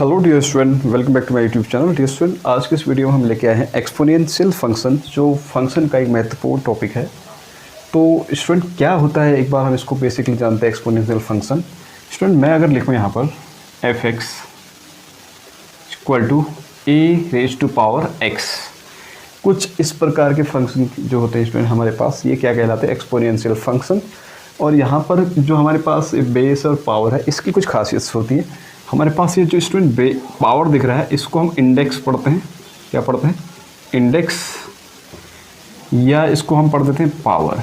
Hello dear student, welcome back to my YouTube channel. Dear student, आज के इस video में हम लेके आए हैं एक्सपोनेंशियल फंक्शन, जो फंक्शन का एक महत्वपूर्ण टॉपिक है। तो स्टूडेंट क्या होता है, एक बार हम इसको बेसिकली जानते हैं। एक्सपोनेंशियल फंक्शन स्टूडेंट, मैं अगर लिखूँ यहाँ पर F X equal to A raise to power X, कुछ इस प्रकार के फंक्शन जो होते हैं स्टूडेंट हमारे पास, ये क्या कहलाते हैं? Exponential function. और यहाँ पर जो हमारे पास बेस और पावर है, इसकी कुछ खासियत होती है। हमारे पास ये जो स्टूडेंट पावर दिख रहा है, इसको हम इंडेक्स पढ़ते हैं। क्या पढ़ते हैं? इंडेक्स, या इसको हम पढ़ देते हैं पावर।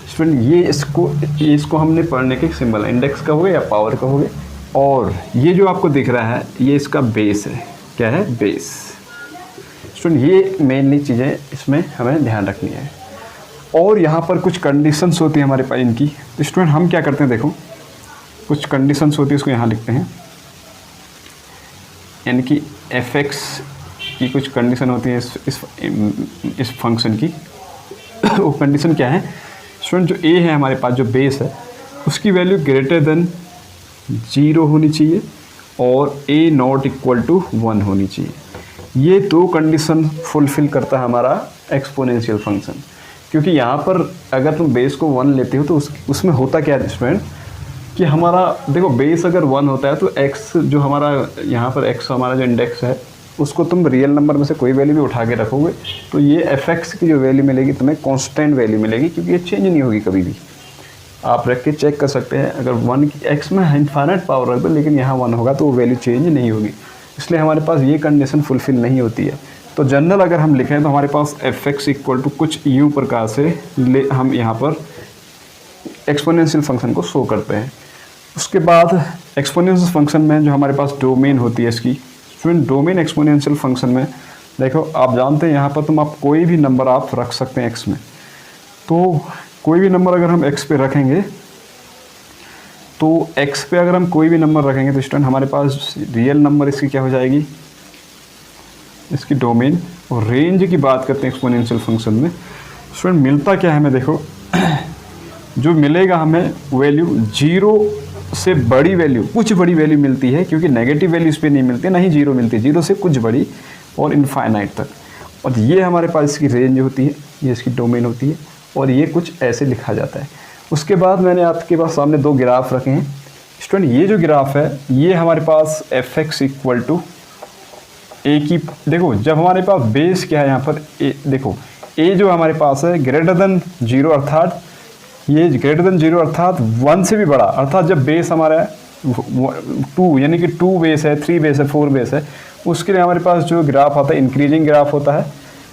स्टूडेंट ये इसको हमने पढ़ने के सिंबल है, इंडेक्स का हो गया या पावर का हो गया। और ये जो आपको दिख रहा है, ये इसका बेस है। क्या है? बेस। स्टूडेंट ये मेनली चीज़ें इसमें हमें ध्यान रखनी है। और यहाँ पर कुछ कंडीशंस होती है हमारे पास इनकी। तो स्टूडेंट हम क्या करते हैं, देखो कुछ कंडीशंस होती है, उसको यहाँ लिखते हैं। यानी कि एफ एक्स की कुछ कंडीशन होती है इस फंक्शन की। वो कंडीशन क्या है स्टूडेंट? जो ए है हमारे पास, जो बेस है, उसकी वैल्यू ग्रेटर देन 0 होनी चाहिए और ए नॉट इक्वल टू 1 होनी चाहिए। ये दो कंडीशन फुलफिल करता है हमारा एक्सपोनेंशियल फंक्शन। क्योंकि यहाँ पर अगर तुम बेस को 1 लेते हो तो उसमें होता क्या है स्टूडेंट कि हमारा देखो, बेस अगर 1 होता है तो x जो हमारा यहाँ पर x हमारा जो इंडेक्स है, उसको तुम रियल नंबर में से कोई वैल्यू भी उठा के रखोगे तो ये fx की जो वैल्यू मिलेगी तुम्हें कांस्टेंट वैल्यू मिलेगी, क्योंकि ये चेंज नहीं होगी कभी भी। आप रख के चेक कर सकते हैं। अगर 1 की x में इनफाइनाइट पावर रख दो, लेकिन यहाँ 1 होगा तो वो वैल्यू चेंज नहीं होगी। इसलिए हमारे पास ये कंडीशन फुलफिल नहीं होती है। तो जनरल अगर हम लिखें तो हमारे पास fx इक्वल टू कुछ यूँ प्रकार से हम यहाँ पर एक्सपोनेंशियल फंक्शन को शो करते हैं। उसके बाद एक्सपोनेंशियल फंक्शन में जो हमारे पास डोमेन होती है इसकी, स्टूडेंट डोमेन एक्सपोनेंशियल फंक्शन में देखो, आप जानते हैं यहाँ पर आप कोई भी नंबर आप रख सकते हैं x में। तो कोई भी नंबर अगर हम x पे रखेंगे, तो x पे अगर हम कोई भी नंबर रखेंगे तो स्टूडेंट हमारे पास रियल नंबर इसकी क्या हो जाएगी? इसकी डोमेन। और रेंज की बात करते हैं एक्सपोनेंशियल फंक्शन में, स्टूडेंट मिलता क्या है हमें? देखो जो मिलेगा हमें वैल्यू 0 से बड़ी वैल्यू, कुछ बड़ी वैल्यू मिलती है, क्योंकि नेगेटिव वैल्यू इस पर नहीं मिलती, ना ही 0 मिलती है। 0 से कुछ बड़ी और इनफाइनाइट तक। और ये हमारे पास इसकी रेंज होती है, ये इसकी डोमेन होती है। और ये कुछ ऐसे लिखा जाता है। उसके बाद मैंने आपके पास सामने दो ग्राफ रखे हैं स्टूडेंट। ये जो ग्राफ है, ये हमारे पास एफ एक्स इक्वल टू ए की, देखो जब हमारे पास बेस क्या है यहाँ पर ए, देखो ए जो हमारे पास है ग्रेटर देन 0, अर्थात ये ग्रेटर देन 0 अर्थात 1 से भी बड़ा, अर्थात जब बेस हमारा 2 यानी कि 2 बेस है, 3 बेस है, 4 बेस है, उसके लिए हमारे पास जो ग्राफ आता है इंक्रीजिंग ग्राफ होता है।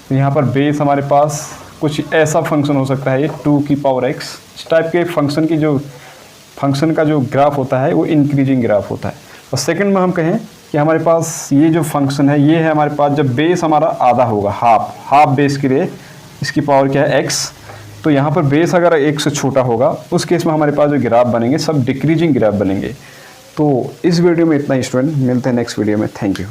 तो यहाँ पर बेस हमारे पास कुछ ऐसा फंक्शन हो सकता है, ये 2 की पावर x, इस टाइप के फंक्शन का जो ग्राफ होता है वो इंक्रीजिंग ग्राफ होता है। और सेकंड में हम कहें कि हमारे पास ये जो फंक्शन है, ये है हमारे पास जब बेस हमारा आधा होगा, हाफ बेस के लिए इसकी पावर क्या है? x। तो यहाँ पर बेस अगर 1 से छोटा होगा, उस केस में हमारे पास जो ग्राफ बनेंगे सब डिक्रीजिंग ग्राफ बनेंगे। तो इस वीडियो में इतना ही स्टूडेंट, मिलते हैं नेक्स्ट वीडियो में। Thank you.